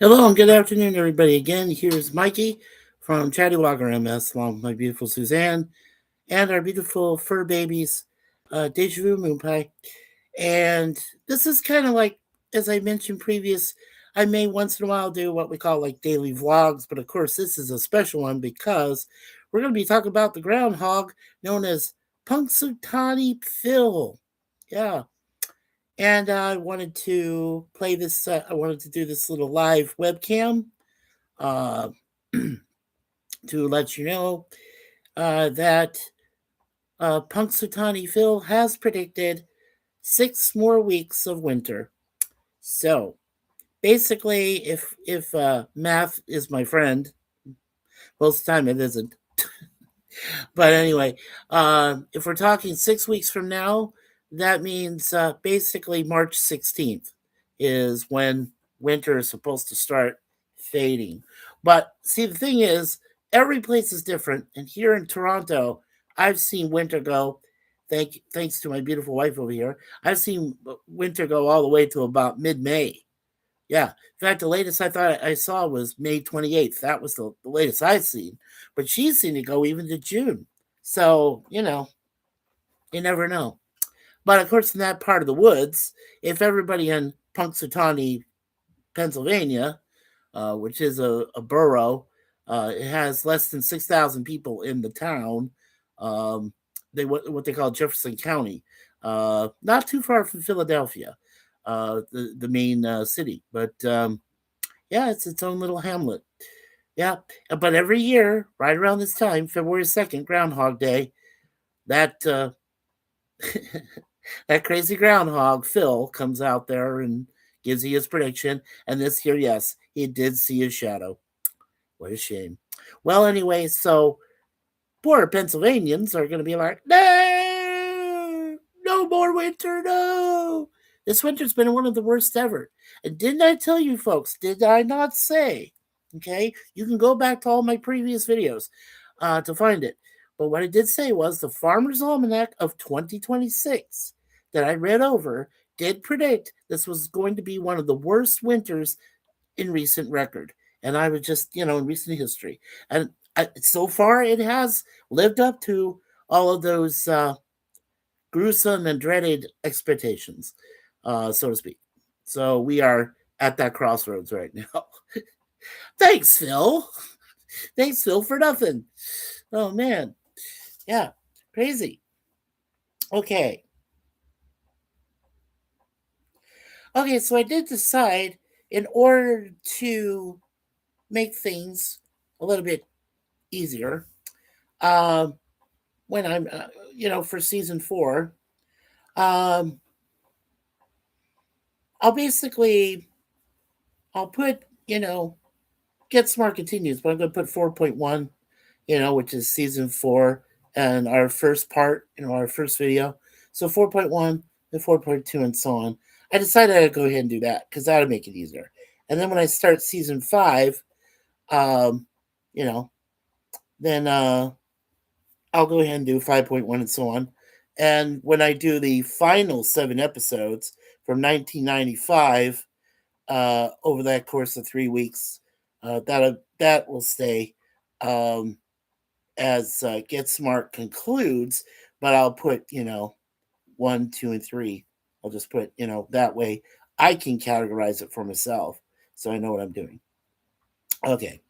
Hello and good afternoon, everybody. Again, here's Mikey from ChattyBloggerMS, along with my beautiful Suzanne and our beautiful fur babies, Deja Vu Moon Pie. And this is kind of like, as I mentioned previous, I may once in a while do what we call like daily vlogs, but of course, this is a special one because we're going to be talking about the groundhog known as Punxsutawney Phil. Yeah, and I wanted to play this. I wanted to do this little live webcam uh, to let you know that Punxsutawney Phil has predicted 6 more weeks of winter. So basically, if math is my friend, most of the time it isn't. But anyway, if we're talking 6 weeks from now, that means basically March 16th is when winter is supposed to start fading. But see, the thing is, every place is different. And here in Toronto, I've seen winter go. Thanks to my beautiful wife over here, I've seen winter go all the way to about mid-May. Yeah. In fact, the latest I thought I saw was May 28th. That was the latest I've seen. But she's seen it go even to June. So, you never know. But of course, in that part of the woods, if everybody in Punxsutawney, Pennsylvania, which is a borough, it has less than 6,000 people in the town. What they call Jefferson County, not too far from Philadelphia, the main city. But yeah, it's its own little hamlet. Yeah, but every year, right around this time, February 2nd, Groundhog Day, that that crazy groundhog Phil comes out there and gives you his prediction. And this year, yes, he did see his shadow. What a shame. Well, anyway, so poor Pennsylvanians are going to be like, no, no more winter, no. This winter's been one of the worst ever. And didn't I tell you folks, did I not say, okay, you can go back to all my previous videos to find it. But what I did say was the Farmer's Almanac of 2026 that I read over did predict this was going to be one of the worst winters in recent record. And I was just, in recent history. And so far, it has lived up to all of those gruesome and dreaded expectations, so to speak. So we are at that crossroads right now. Thanks, Phil. Thanks, Phil, for nothing. Oh, man. Yeah, crazy. Okay. Okay, so I did decide in order to make things a little bit easier, um, when I'm, for season 4, um, I'll basically, I'll put, Get Smart Continues, but I'm going to put 4.1, which is season 4 and our first part, our first video. So 4.1 and 4.2 and so on. I decided I'd go ahead and do that because that'll make it easier. And then when I start season 5, um, you know, then I'll go ahead and do 5.1 and so on. And when I do the final 7 episodes from 1995, over that course of 3 weeks, that will stay um, as Get Smart concludes. But I'll put 1, 2, and 3. I'll just put that way I can categorize it for myself, so I know what I'm doing. Okay,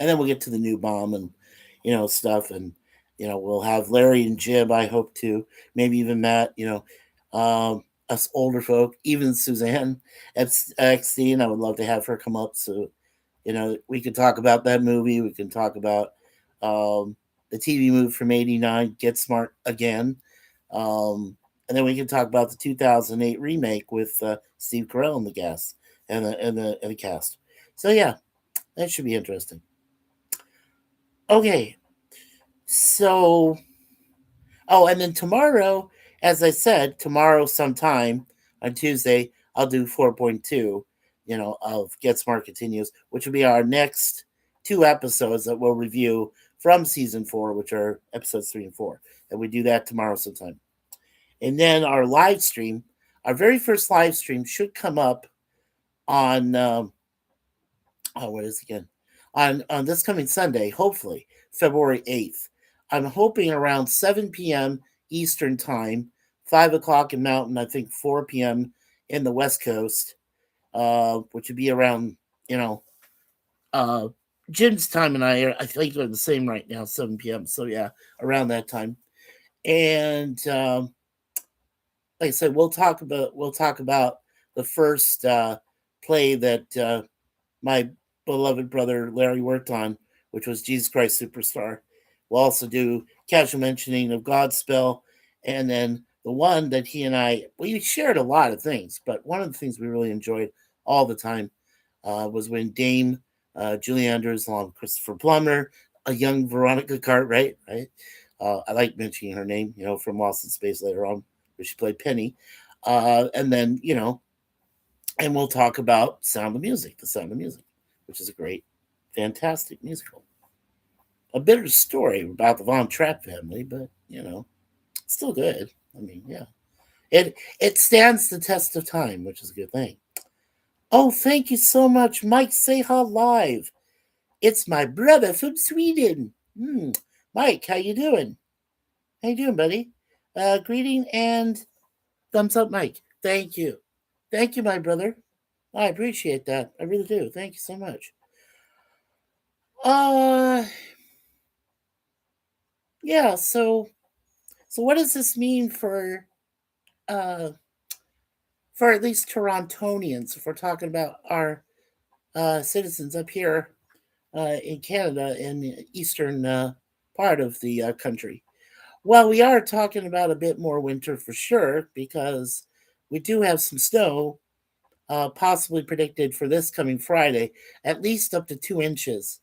and then we'll get to the new bomb and stuff, and we'll have Larry and Jib. I hope to maybe even Matt. Us older folk, even Suzanne Epstein. I would love to have her come up so we could talk about that movie. We can talk about the TV movie from '89, Get Smart Again, and then we can talk about the 2008 remake with Steve Carell in the cast and the cast. So yeah, that should be interesting. Okay, so and then tomorrow, as I said, tomorrow sometime on Tuesday, I'll do 4.2, of Get Smart Continues, which will be our next 2 episodes that we'll review from season 4, which are episodes 3 and 4. And we do that tomorrow sometime. And then our live stream, our very first live stream should come up on Oh, what is it again? On this coming Sunday, hopefully February 8th. I'm hoping around 7 p.m. Eastern time, 5 o'clock in Mountain. I think 4 p.m. in the West Coast, which would be around you know uh Jim's time and I think are the same right now, 7 p.m. So yeah, around that time. And like I said, we'll talk about the first play that my beloved brother Larry worked on, which was Jesus Christ Superstar. We'll also do casual mentioning of Godspell, and then the one that he and we shared a lot of things, but one of the things we really enjoyed all the time was when Dame Julie Andrews, along with Christopher Plummer, a young Veronica Cartwright, right? I like mentioning her name, from Lost in Space later on, where she played Penny. And then, and we'll talk about Sound of Music, The Sound of Music, which is a great, fantastic musical. A bitter story about the Von Trapp family, but still good. I mean, yeah, it stands the test of time, which is a good thing. Oh, thank you so much, Mike Seha Live. It's my brother from Sweden. Mike, how you doing? How you doing, buddy? Greeting and thumbs up, Mike. Thank you. Thank you, my brother. I appreciate that. I really do. Thank you so much. Uh yeah, so what does this mean uh for at least Torontonians, if we're talking about our citizens up here in Canada in the eastern part of the country? Well, we are talking about a bit more winter for sure, because we do have some snow possibly predicted for this coming Friday, at least up to 2 inches.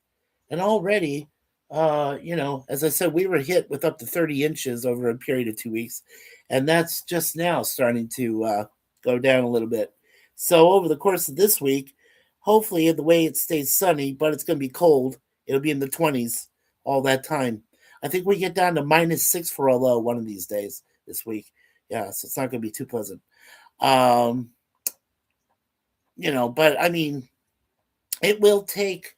And already, as I said, we were hit with up to 30 inches over a period of 2 weeks. And that's just now starting to go down a little bit. So, over the course of this week, hopefully, the way it stays sunny, but it's going to be cold, it'll be in the 20s all that time. I think we get down to -6 for a low one of these days this week. Yeah, so it's not going to be too pleasant. Um, but I mean, it will take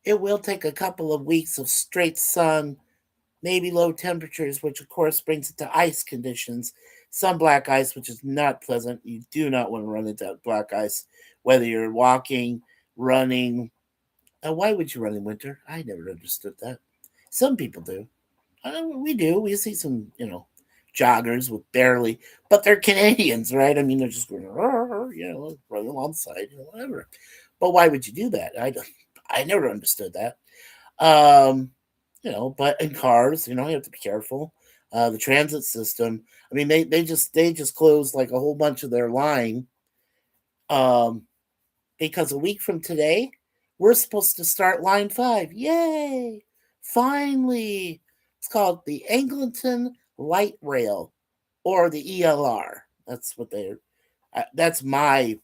a couple of weeks of straight sun, maybe low temperatures, which of course brings it to ice conditions. Some black ice, which is not pleasant. You do not want to run into black ice, whether you're walking, running. Why would you run in winter? I never understood that. Some people do. We do. We see some, joggers with barely, but they're Canadians, right? I mean, they're just going, running alongside, whatever. But why would you do that? I never understood that. Um, but in cars, you have to be careful. The transit system. I mean, they just closed like a whole bunch of their line. Um, because a week from today, we're supposed to start line 5. Yay! Finally, it's called the Eglinton Light Rail, or the ELR. That's what they're. That's my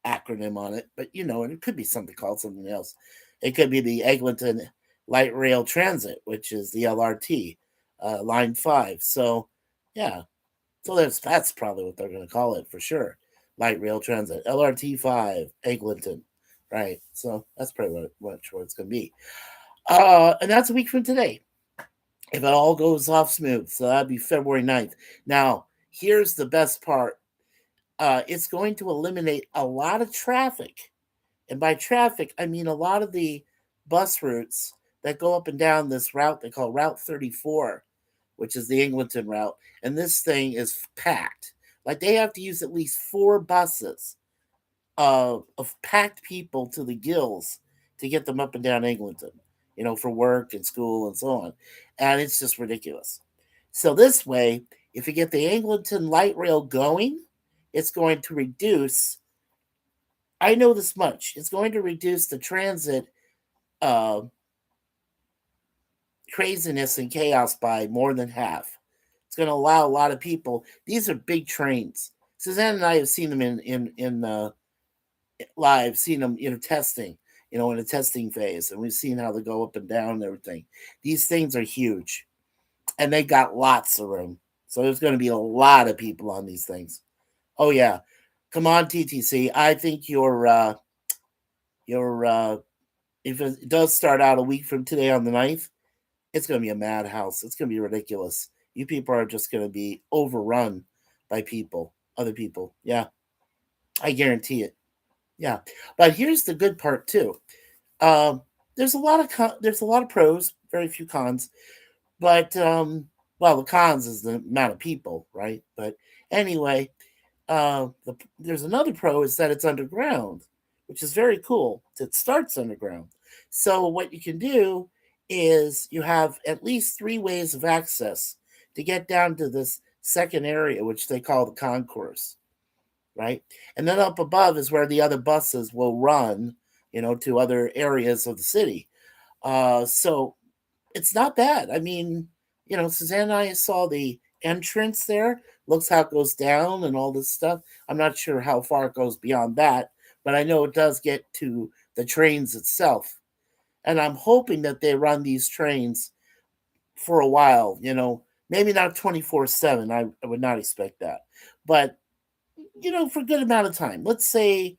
acronym on it, but and it could be something called something else. It could be the Eglinton Light Rail Transit, which is the LRT, Line 5. So, yeah, so that's probably what they're going to call it for sure. Light Rail Transit, LRT 5, Eglinton, right? So that's pretty much what it's going to be. And that's a week from today, if it all goes off smooth. So that'd be February 9th. Now, here's the best part. It's going to eliminate a lot of traffic. And by traffic, I mean a lot of the bus routes that go up and down this route they call Route 34, which is the Eglinton route. And this thing is packed. Like, they have to use at least 4 buses of packed people to the gills to get them up and down Eglinton, for work and school and so on. And it's just ridiculous. So this way, if you get the Eglinton light rail going, it's going to reduce. I know this much. It's going to reduce the transit uh, craziness and chaos by more than half. It's going to allow a lot of people. These are big trains. Suzanne and I have seen them in live, seen them testing, in a testing phase, and we've seen how they go up and down and everything. These things are huge, and they got lots of room. So there's going to be a lot of people on these things. Oh yeah, come on, TTC. I think you're if it does start out a week from today on the 9th, it's going to be a madhouse. It's going to be ridiculous. You people are just going to be overrun by people, other people. Yeah, I guarantee it. Yeah, but here's the good part too. Um, there's a lot of there's a lot of pros, very few cons. But well, the cons is the amount of people, right? But anyway, there's another pro is that it's underground, which is very cool. It starts underground. So what you can do is you have at least three ways of access to get down to this second area, which they call the concourse, right? And then up above is where the other buses will run, to other areas of the city. So it's not bad. I mean, Suzanne and I saw the entrance there. Looks how it goes down and all this stuff. I'm not sure how far it goes beyond that, but I know it does get to the trains itself. And I'm hoping that they run these trains for a while, maybe not 24/7. I would not expect that. But, for a good amount of time. Let's say,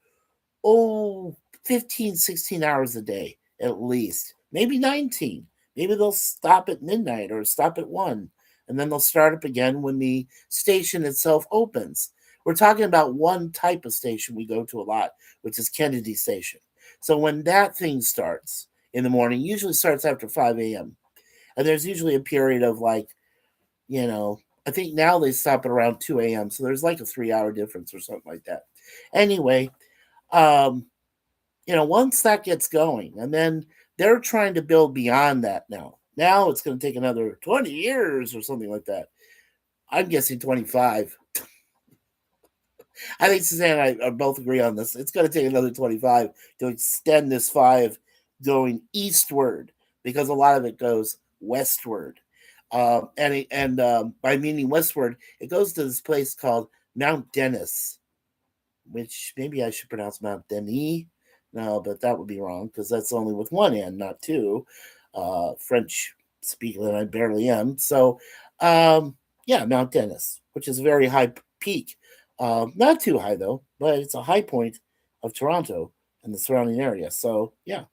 15, 16 hours a day at least, maybe 19. Maybe they'll stop at midnight or stop at 1, and then they'll start up again when the station itself opens. We're talking about one type of station we go to a lot, which is Kennedy Station. So when that thing starts in the morning, usually starts after 5 a.m. And there's usually a period of like, you know, I think now they stop at around 2 a.m. So there's like a 3 hour difference or something like that. Anyway, um, once that gets going, and then they're trying to build beyond that now. Now it's going to take another 20 years or something like that. I'm guessing 25. I think Suzanne and I both agree on this. It's going to take another 25 to extend this 5 going eastward because a lot of it goes westward. And by meaning westward, it goes to this place called Mount Dennis, which maybe I should pronounce Mount Denis. No, but that would be wrong because that's only with one N, not two. French speaking, and I barely am. So, yeah, Mount Dennis, which is a very high peak. Not too high though, but it's a high point of Toronto and the surrounding area. So, yeah,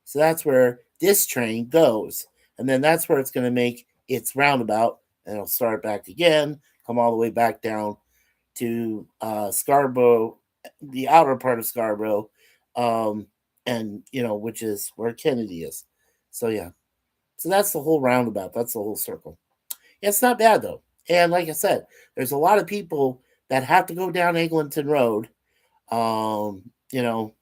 so that's where this train goes, and then that's where it's going to make its roundabout, and it'll start back again, come all the way back down to Scarborough, the outer part of Scarborough, um, and which is where Kennedy is. So yeah, so that's the whole roundabout. That's the whole circle. Yeah, it's not bad though. And like I said, there's a lot of people that have to go down Eglinton Road, um, you know,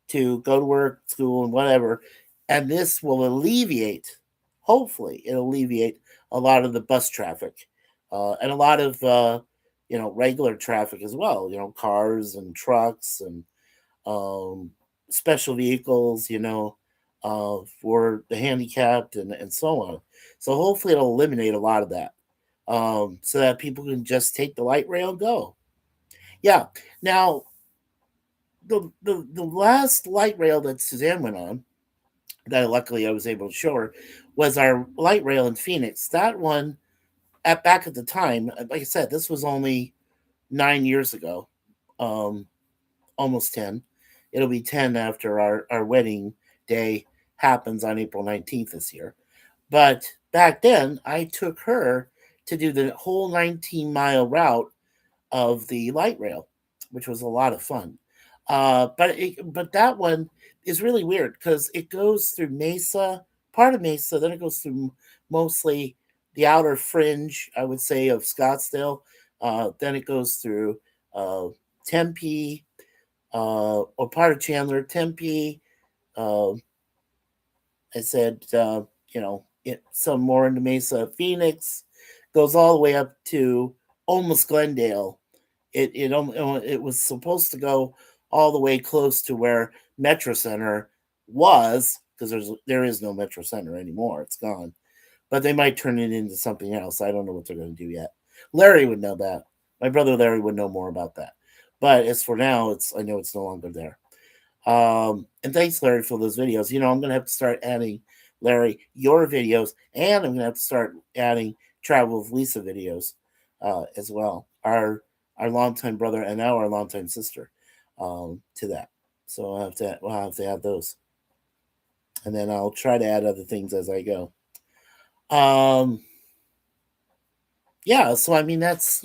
to go to work, school, and whatever. And this will alleviate, hopefully, it'll alleviate a lot of the bus traffic and a lot of, regular traffic as well, cars and trucks and um, special vehicles, for the handicapped and so on. So hopefully it'll eliminate a lot of that so that people can just take the light rail and go. Yeah. Now, the last light rail that Suzanne went on, that luckily I was able to show her, was our light rail in Phoenix. That one, back at the time, like I said, this was only 9 years ago, um, almost 10. It'll be 10 after our wedding day happens on April 19th this year. But back then, I took her to do the whole 19-mile route of the light rail, which was a lot of fun. But that one is really weird because it goes through Mesa, part of Mesa, then it goes through mostly the outer fringe, I would say, of Scottsdale. Then it goes through uh, Tempe, or part of Chandler, Tempe. Uh, I said, some more into Mesa, Phoenix, goes all the way up to almost Glendale. It was supposed to go all the way close to where Metro Center was because there is no Metro Center anymore. It's gone, but they might turn it into something else. I don't know what they're going to do yet. Larry would know that. My brother Larry would know more about that. But as for now, I know it's no longer there. And thanks, Larry, for those videos. I'm going to have to start adding, Larry, your videos, and I'm going to have to start adding Travel with Lisa videos as well. Our longtime brother and now our longtime sister to that. So we'll have to add those. and then I'll try to add other things as I go. Um, yeah, so I mean that's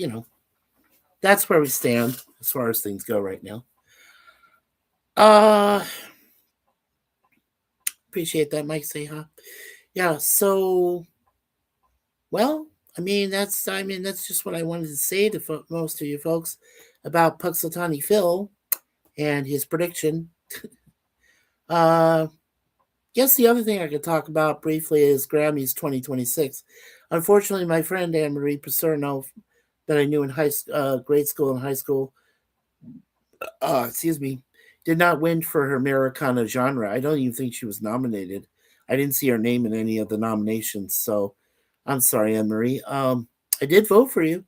where we stand as far as things go right now. Uh, appreciate that, Mike. Say huh. Yeah. So, well, I mean that's just what I wanted to say to most of you folks about Puxatani Phil and his prediction. Uh, guess the other thing I could talk about briefly is Grammys 2026. Unfortunately, my friend Anne Marie Paserno, that I knew in grade school and high school, excuse me, did not win for her Americana genre. I don't even think she was nominated. I didn't see her name in any of the nominations, so I'm sorry, Anne Marie. I did vote for you.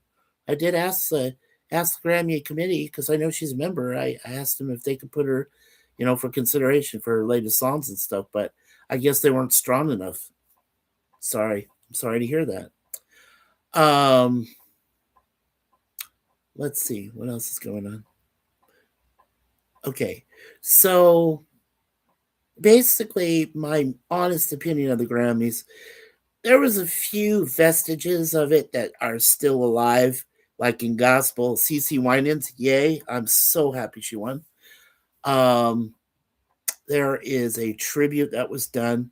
I did ask the Grammy committee because I know she's a member. I asked them if they could put her, for consideration for her latest songs and stuff, but I guess they weren't strong enough. Sorry, I'm sorry to hear that. Um, let's see what else is going on. Okay, so basically, my honest opinion of the Grammys, there was a few vestiges of it that are still alive, like in gospel. CeCe Winans, yay! I'm so happy she won. Um, there is a tribute that was done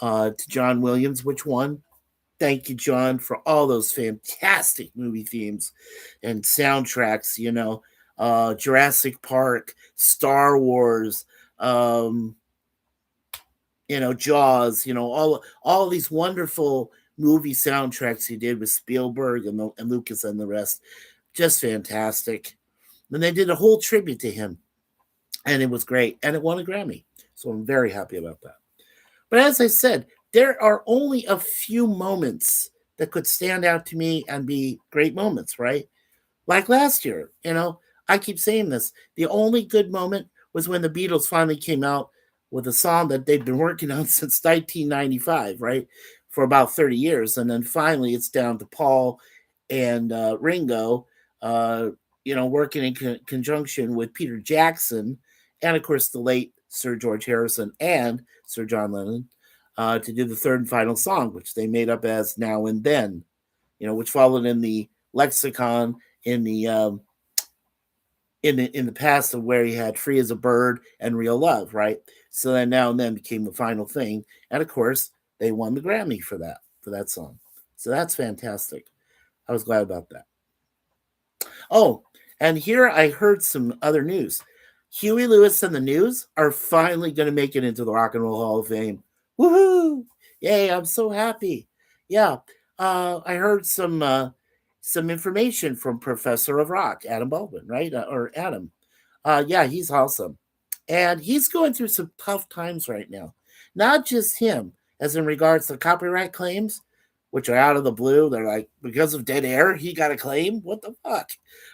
to John Williams, which won. Thank you, John, for all those fantastic movie themes and soundtracks. Jurassic Park, Star Wars, um, Jaws, all these wonderful movie soundtracks he did with Spielberg and Lucas and the rest. Just fantastic. And they did a whole tribute to him, and it was great, and it won a Grammy. So I'm very happy about that. But as I said, there are only a few moments that could stand out to me and be great moments, right? Like last year, I keep saying this. The only good moment was when the Beatles finally came out with a song that they've been working on since 1995, right? For about 30 years. And then finally it's down to Paul and Ringo, working in conjunction with Peter Jackson and, of course, the late Sir George Harrison and Sir John Lennon to do the third and final song, which they made up as Now and Then, which followed in the lexicon in the past of where he had Free as a Bird and Real Love, right? So then Now and Then became the final thing, and of course they won the Grammy for that song. So that's fantastic. I was glad about that. Oh, and here I heard some other news. Huey Lewis and the News are finally going to make it into the Rock and Roll Hall of Fame. Woohoo! Yay! I'm so happy. Yeah, I heard some information from Professor of Rock, Adam Baldwin, right? Or Adam. Yeah, he's awesome, and he's going through some tough times right now. Not just him, as in regards to copyright claims, which are out of the blue. They're like, because of dead air, he got a claim. What the fuck?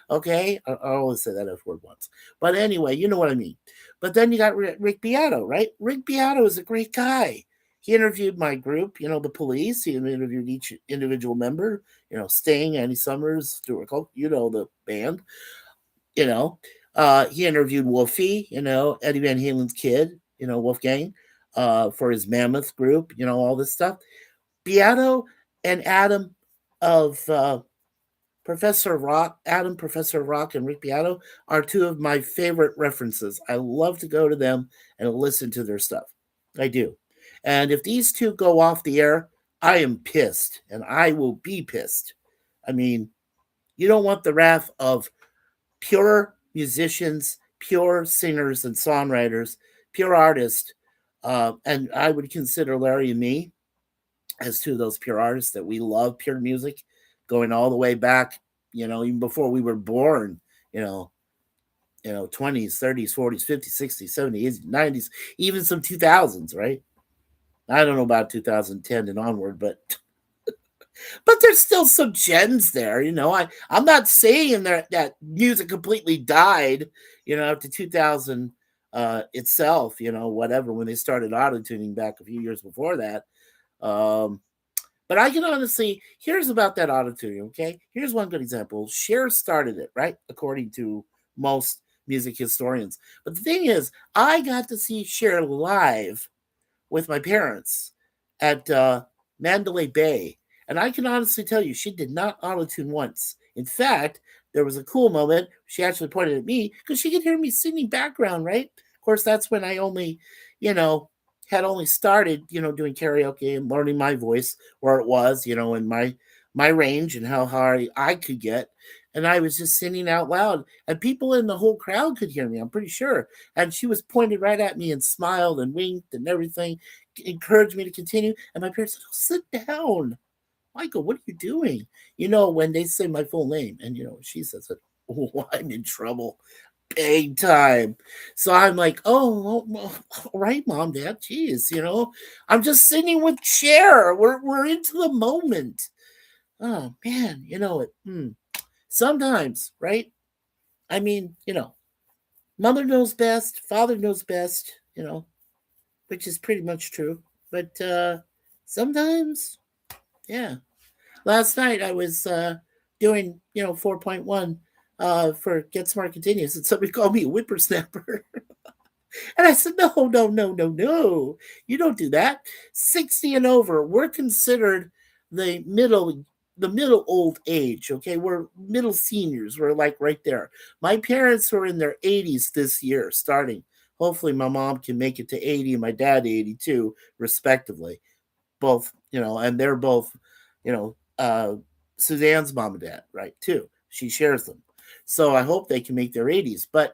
Okay, I always say that F word once, but anyway, you know what I mean. But then you got Rick Beato, right? Rick Beato is a great guy. He interviewed my group, the Police. He interviewed each individual member, Sting, Andy Summers, Stuart Cope, the band, you know. He interviewed Wolfie, Eddie Van Halen's kid, Wolfgang, for his Mammoth group, all this stuff. Beato and Adam of Professor of Rock, and Rick Beato are two of my favorite references. I love to go to them and listen to their stuff. I do. And if these two go off the air, I am pissed, and I will be pissed. I mean, you don't want the wrath of pure musicians, pure singers and songwriters, pure artists, and I would consider Larry and me as two of those pure artists that we love pure music, going all the way back, even before we were born, you know, 20s, 30s, 40s, 50s, 60s, 70s, 90s, even some 2000s, right? I don't know about 2010 and onward, but there's still some gems there. I'm not saying that music completely died, after 2000 itself, whatever, when they started auto tuning back a few years before that. Um, but I can honestly, here's about that auto tuning, okay? Here's one good example. Cher started it, right? According to most music historians. But the thing is, I got to see Cher live with my parents at Mandalay Bay. And I can honestly tell you, she did not auto tune once. In fact, there was a cool moment. She actually pointed at me because she could hear me singing background, right? Of course, that's when I only, you know, had only started, doing karaoke and learning my voice where it was, and my range and how high I could get. And I was just singing out loud, and people in the whole crowd could hear me. I'm pretty sure. And she was pointed right at me and smiled and winked and everything, encouraged me to continue. And my parents said, "Oh, sit down, Michael. What are you doing?" When they say my full name, and she says it. Oh, I'm in trouble big time. So I'm like, oh, well, all right, mom, dad, geez, I'm just singing with Cher. We're into the moment. Oh man, sometimes, right? I mean, mother knows best, father knows best, which is pretty much true. But sometimes, yeah. Last night I was doing, 4.1 for Get Smart Continues, and somebody called me a whippersnapper. And I said, no, no, no, no, no. You don't do that. 60 and over, we're considered the middle old age. Okay. We're middle seniors. We're like right there. My parents were in their 80s this year, starting. Hopefully my mom can make it to 80 and my dad 82, respectively. Both, and they're both, Suzanne's mom and dad, right, too. She shares them. So I hope they can make their 80s. But,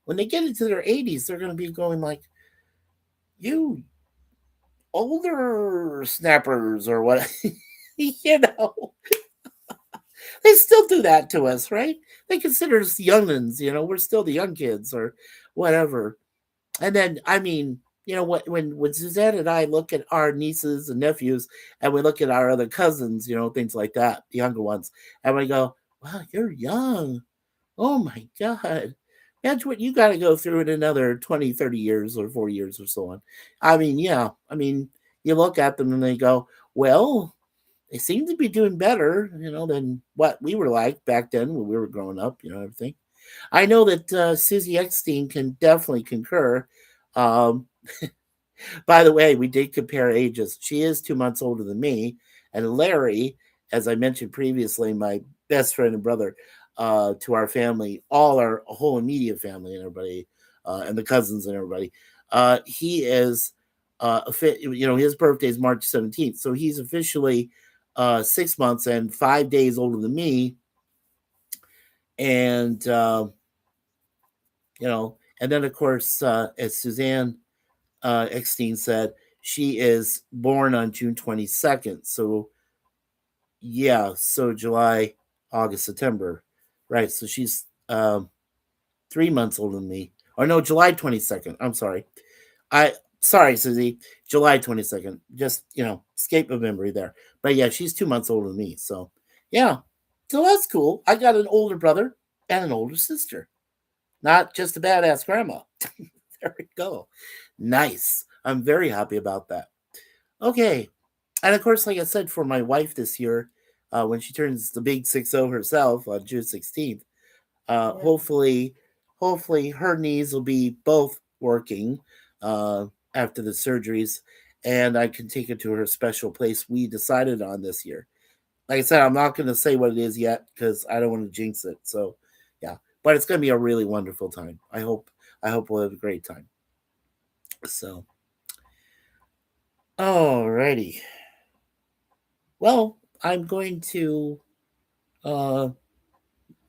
when they get into their 80s, they're going to be going like, you older snappers or what? you know, they still do that to us, right? They consider us youngins, we're still the young kids or whatever. And then, I mean, when Suzanne and I look at our nieces and nephews and we look at our other cousins, things like that, the younger ones, and we go, wow, you're young. Oh my God. Imagine what you got to go through in another 20, 30 years or 40 years or so on. I mean, yeah. I mean, you look at them and they go, well, they seem to be doing better, than what we were like back then when we were growing up, everything. I know that Susie Eckstein can definitely concur. Um, by the way, we did compare ages. She is 2 months older than me. And Larry, as I mentioned previously, my best friend and brother to our family, all our whole immediate family and everybody, and the cousins and everybody, he is, his birthday is March 17th. So he's officially 6 months and 5 days older than me. And, and then, of course, as Suzanne Eckstein said, she is born on June 22nd. So, yeah, so July, August, September. Right. So she's 3 months older than me. Or no, July 22nd. I'm sorry. Sorry, Susie. July 22nd. Just, escape of memory there. But yeah, she's 2 months older than me. So, yeah. So that's cool. I got an older brother and an older sister. Not just a badass grandma. There we go. Nice. I'm very happy about that. Okay. And of course, like I said, for my wife this year, when she turns the big 6-0 herself on June 16th, hopefully, her knees will be both working after the surgeries, and I can take her to her special place we decided on this year. Like I said, I'm not going to say what it is yet because I don't want to jinx it. So, yeah, but it's going to be a really wonderful time. I hope we'll have a great time. So, alrighty. Well, I'm going to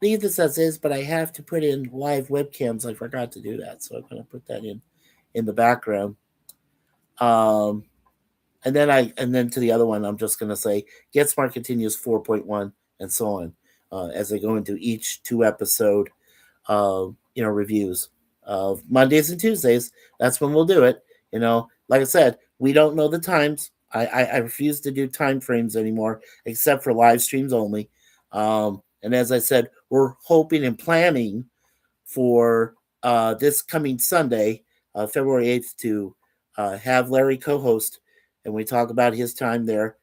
leave this as is, but I have to put in live webcams. I forgot to do that, so I'm going to put that in the background. And then to the other one, I'm just going to say Get Smart Continues 4.1 and so on as I go into each 2 episode reviews of Mondays and Tuesdays. That's when we'll do it. Like I said, we don't know the times. I refuse to do time frames anymore, except for live streams only. And as I said, we're hoping and planning for this coming Sunday, February 8th, to have Larry co-host, and we talk about his time there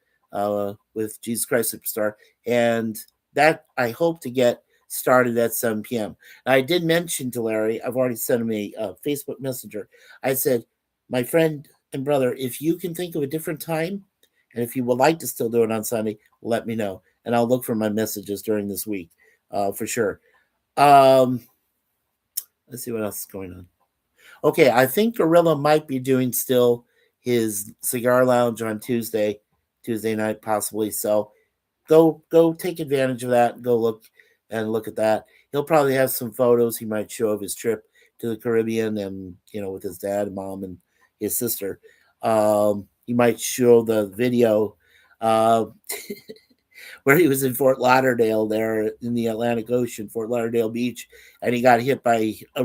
with Jesus Christ Superstar. And that I hope to get started at 7 p.m. Now, I did mention to Larry, I've already sent him a Facebook Messenger. I said, my friend And brother, if you can think of a different time, and if you would like to still do it on Sunday, let me know, and I'll look for my messages during this week, for sure. Um, let's see what else is going on. Okay, I think Gorilla might be doing still his cigar lounge on Tuesday night possibly. So go take advantage of that. Go look at that. He'll probably have some photos he might show of his trip to the Caribbean, and with his dad, mom, and his sister. He might show the video uh, where he was in Fort Lauderdale, there in the Atlantic Ocean, Fort Lauderdale Beach, and he got hit by a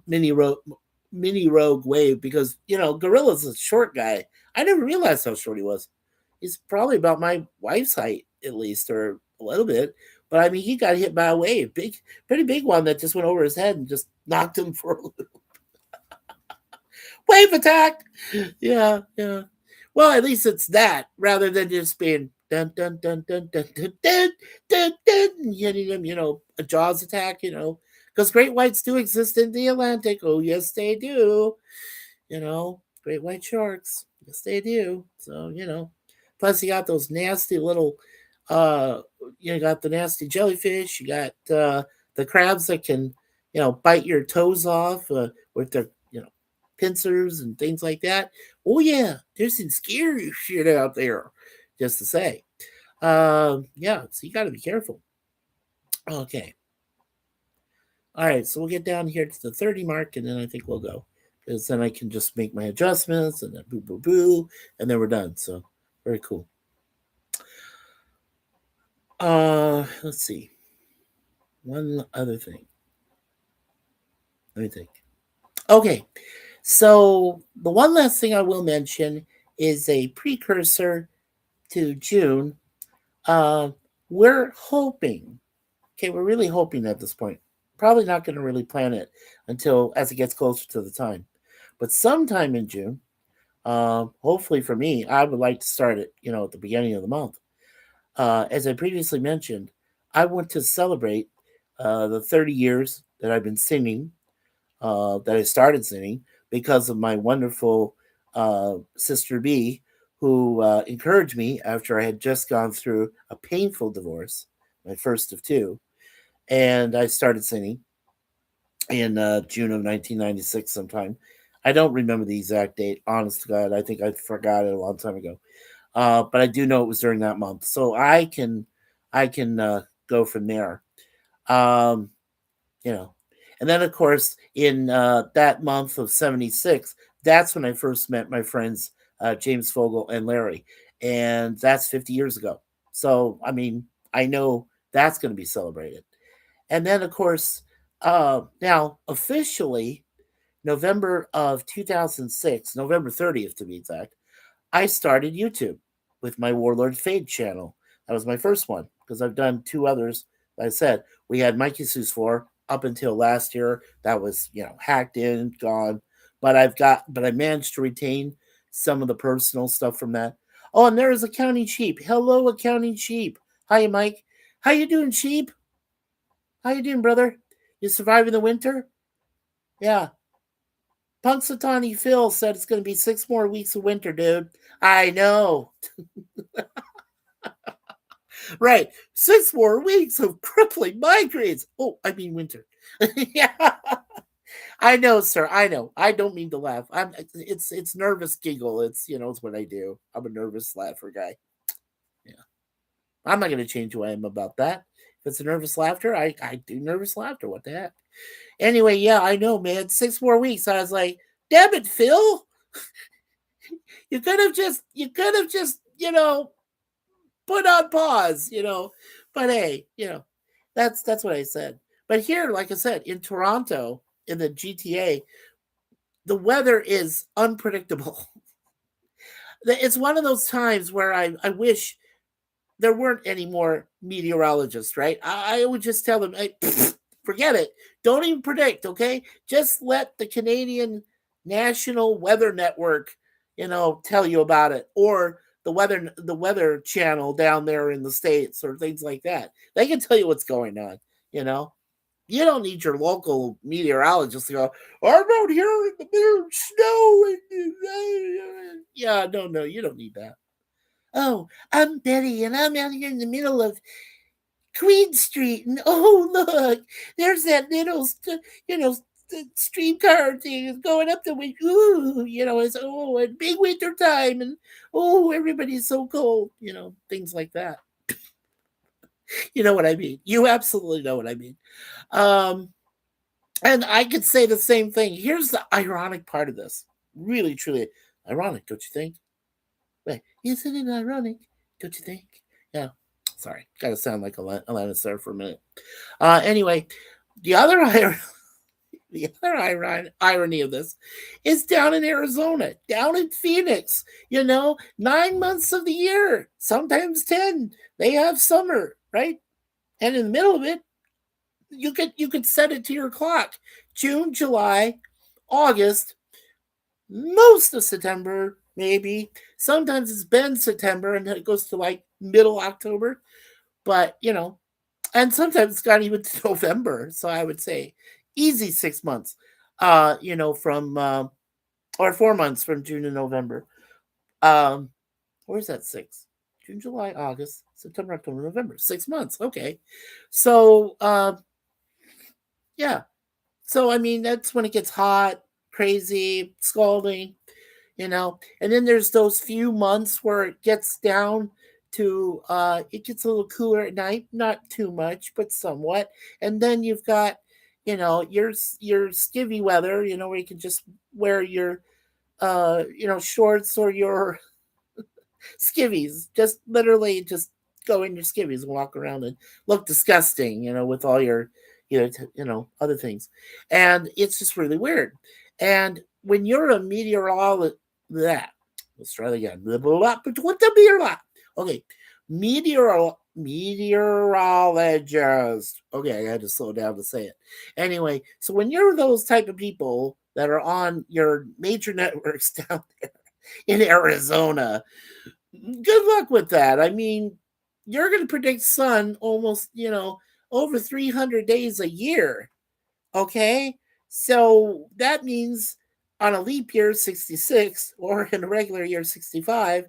mini rogue wave, because Gorilla's a short guy. I never realized how short he was. He's probably about my wife's height, at least, or a little bit. But I mean, he got hit by a wave, pretty big one, that just went over his head and just knocked him for a loop. Wave attack. Yeah, yeah. Well, at least it's that, rather than just being dun dun dun dun dun dun dun dun, dun hitting him, a Jaws attack, because great whites do exist in the Atlantic. Oh, yes, they do. Great white sharks. Yes, they do. So, plus you got those nasty little, uh, you got the nasty jellyfish. You got the crabs that can, bite your toes off with their, pincers and things like that. Oh yeah, there's some scary shit out there, just to say. Yeah, so you got to be careful. Okay. All right, so we'll get down here to the 30 mark, and then I think we'll go, because then I can just make my adjustments, and then boo boo boo, and then we're done. So very cool. Let's see. One other thing. Let me think. Okay, so the one last thing I will mention is a precursor to June. We're hoping, okay, we're really hoping at this point. Probably not going to really plan it until as it gets closer to the time. But sometime in June, hopefully for me, I would like to start it, at the beginning of the month. As I previously mentioned, I want to celebrate the 30 years that I've been singing, that I started singing because of my wonderful sister B, who encouraged me after I had just gone through a painful divorce, my first of two, and I started singing in June of 1996 sometime. I don't remember the exact date, honest to God. I think I forgot it a long time ago. But I do know it was during that month, so I can go from there. Um, and then of course in that month of '76, that's when I first met my friends James Fogle and Larry, and that's 50 years ago. So I mean, I know that's going to be celebrated. And then of course, now officially November of 2006, November 30th to be exact, I started YouTube with my Warlord Fade channel. That was my first one, because I've done two others. Like I said, we had Mikey Sus 4 up until last year. That was, hacked in, gone. But I managed to retain some of the personal stuff from that. Oh, and there is Accounting Sheep. Hello, Accounting Sheep. Hi, Mike. How you doing, Sheep? How you doing, brother? You surviving the winter? Yeah. Punxsutawney Phil said it's going to be 6 more weeks of winter, dude. I know. Right. 6 more weeks of crippling migraines. Oh, I mean winter. Yeah. I know, sir. I know. I don't mean to laugh. It's nervous giggle. It's what I do. I'm a nervous laugher guy. Yeah. I'm not gonna change who I am about that. If it's a nervous laughter, I do nervous laughter. What the heck? Anyway, yeah, I know, man. 6 more weeks. I was like, damn it, Phil. You could have just, put on pause. But hey, that's what I said. But here, like I said, in Toronto, in the GTA, the weather is unpredictable. It's one of those times where I wish there weren't any more meteorologists, right? I would just tell them, hey, forget it. Don't even predict, okay? Just let the Canadian National Weather Network, tell you about it, or the weather channel down there in the States, or things like that. They can tell you what's going on, you know. You don't need your local meteorologist to go, I'm out here in the middle of snow. Yeah, no, you don't need that. Oh, I'm Betty, and I'm out here in the middle of Queen Street, and oh look, there's that little, streetcar thing going up the way. Ooh, it's a big winter time, and oh, everybody's so cold. Things like that. You know what I mean? You absolutely know what I mean. Um, and I could say the same thing. Here's the ironic part of this. Really, truly ironic, don't you think? Wait, isn't it ironic? Don't you think? Yeah. Sorry, gotta sound like Alanis there for a minute. Anyway, the other irony of this is down in Arizona, down in Phoenix. 9 months of the year, sometimes 10. They have summer, right? And in the middle of it, you could set it to your clock. June, July, August, most of September, maybe. Sometimes it's been September and then it goes to like middle October. But and sometimes it's got even to November. So I would say easy 6 months. From or 4 months from June to November. Um, where's that six? June, July, August, September, October, November. 6 months. Okay. So yeah. So I mean that's when it gets hot, crazy, scalding, and then there's those few months where it gets down to it gets a little cooler at night, not too much but somewhat, and then you've got your skivvy weather, where you can just wear your shorts or your skivvies, just literally just go in your skivvies and walk around and look disgusting, with all your other things, and it's just really weird. And when you're a meteorologist, that let's try it again. Blah, blah, blah, what the meteorologist? Okay, meteorologist. Okay, I had to slow down to say it. Anyway, so when you're those type of people that are on your major networks down there in Arizona, good luck with that. I mean, you're going to predict sun almost, over 300 days a year. Okay. So that means on a leap year, 66, or in a regular year, 65,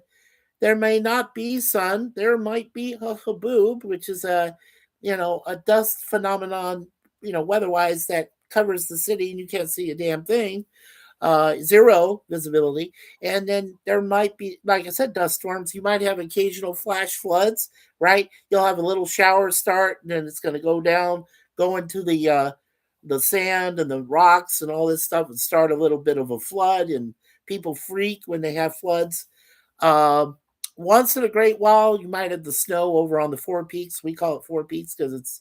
there may not be sun. There might be a haboob, which is a dust phenomenon, weather-wise, that covers the city and you can't see a damn thing. Zero visibility. And then there might be, like I said, dust storms. You might have occasional flash floods, right? You'll have a little shower start, and then it's going to go down, go into the sand and the rocks and all this stuff, and start a little bit of a flood. And people freak when they have floods. Um, Once in a great while, you might have the snow over on the Four Peaks. We call it Four Peaks because it's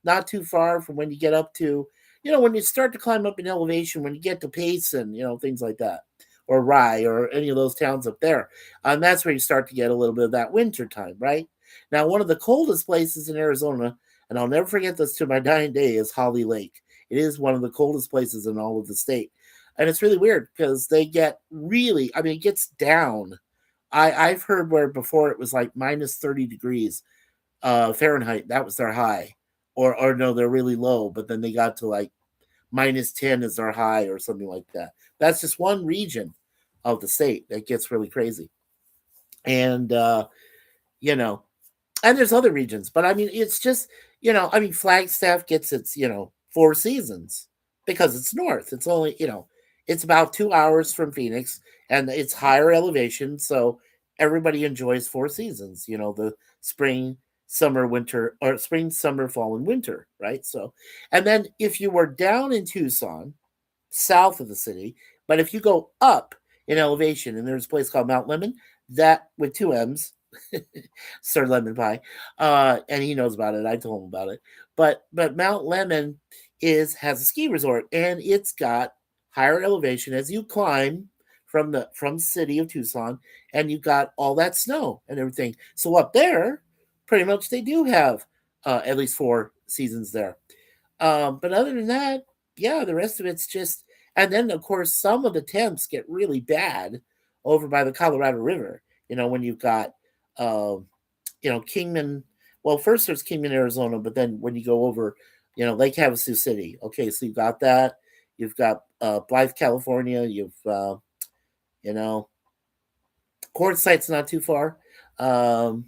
not too far from when you get up to when you start to climb up in elevation, when you get to Payson, things like that, or Rye, or any of those towns up there, that's where you start to get a little bit of that winter time, right? Now, one of the coldest places in Arizona, and I'll never forget this to my dying day, is Holly Lake. It is one of the coldest places in all of the state, and it's really weird because they get really, I mean, it gets down. I've heard where before it was like minus 30 degrees Fahrenheit. That was their high, or no, they're really low, but then they got to like -10 is their high or something like that. That's just one region of the state that gets really crazy. And you know, and there's other regions, but I mean it's just, I mean Flagstaff gets its, four seasons because it's north. It's only, it's about 2 hours from Phoenix and it's higher elevation, so everybody enjoys four seasons, the spring, summer, winter, or spring, summer, fall, and winter, right? So, and then if you were down in Tucson, south of the city, but if you go up in elevation, and there's a place called Mount Lemon, that with two M's, Sir Lemon Pie, and he knows about it. I told him about it. But Mount Lemon has a ski resort, and it's got higher elevation as you climb from the city of Tucson, and you got all that snow and everything. So up there, pretty much they do have at least four seasons there. But other than that, yeah, the rest of it's just, and then of course some of the temps get really bad over by the Colorado River. When you've got, um, Kingman. Well, first there's Kingman, Arizona, but then when you go over Lake Havasu City. Okay, so you've got that. You've got Blythe, California. You know, Quartzsite's not too far. Um,